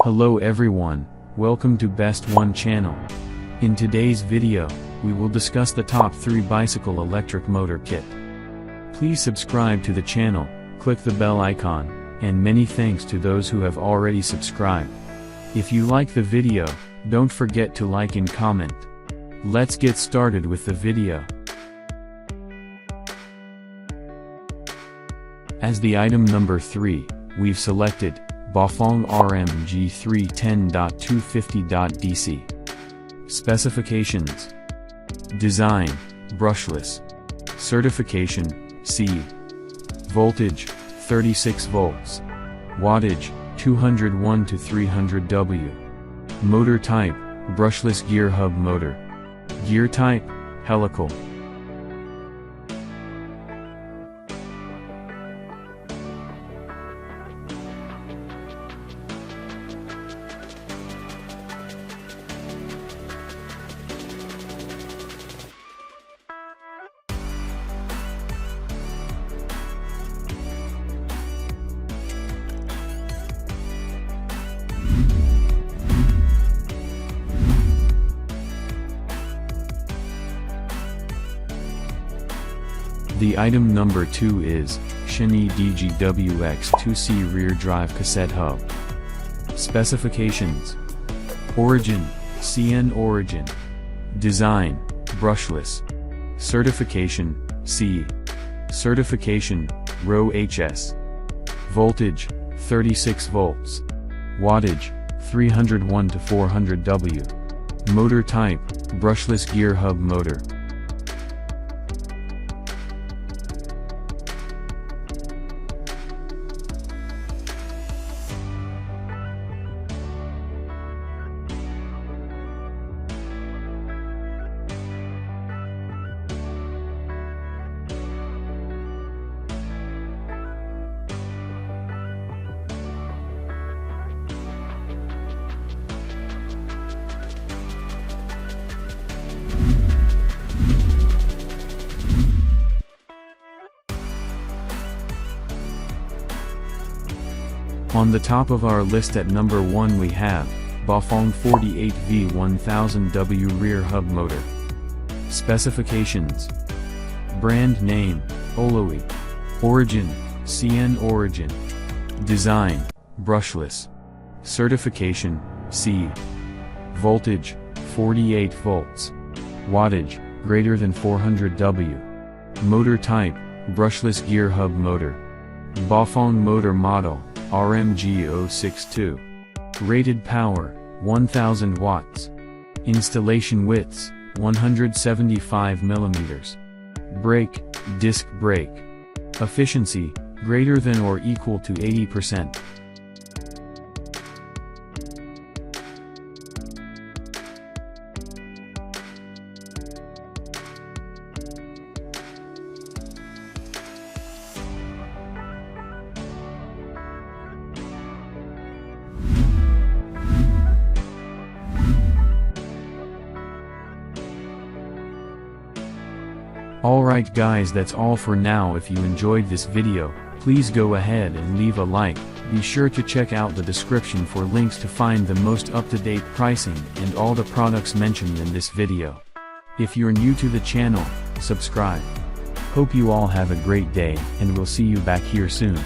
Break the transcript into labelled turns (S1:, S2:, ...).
S1: Hello everyone, welcome to Best One channel. In today's video, we will discuss the top 3 bicycle electric motor kit. Please subscribe to the channel, click the bell icon, and many thanks to those who have already subscribed. If you like the video, don't forget to like and comment. Let's get started with the video. As the item number 3, we've selected Bafang RMG 310.250.DC. Specifications: Design, brushless. Certification, C. Voltage, 36 volts. Wattage, 201 to 300 W. Motor type, brushless gear hub motor. Gear type, helical. The item number 2 is Shinny DGWX2C rear drive cassette hub. Specifications: Origin, CN origin. Design, brushless. Certification, C. Certification, RO HS. Voltage, 36 volts. Wattage, 301 to 400 W. Motor type, brushless gear hub motor. On the top of our list at number 1 we have Bafang 48V1000W rear hub motor. Specifications: Brand name, Oloe. Origin, CN origin. Design, brushless. Certification, C. Voltage, 48 volts. Wattage, greater than 400 W. Motor type, brushless gear hub motor. Bafang motor model, RMG062. Rated power, 1000 watts. Installation widths, 175 mm. Brake, disc brake. Efficiency, greater than or equal to 80%. Alright guys, that's all for now. If you enjoyed this video, please go ahead and leave a like. Be sure to check out the description for links to find the most up-to-date pricing and all the products mentioned in this video. If you're new to the channel, subscribe. Hope you all have a great day, and we'll see you back here soon.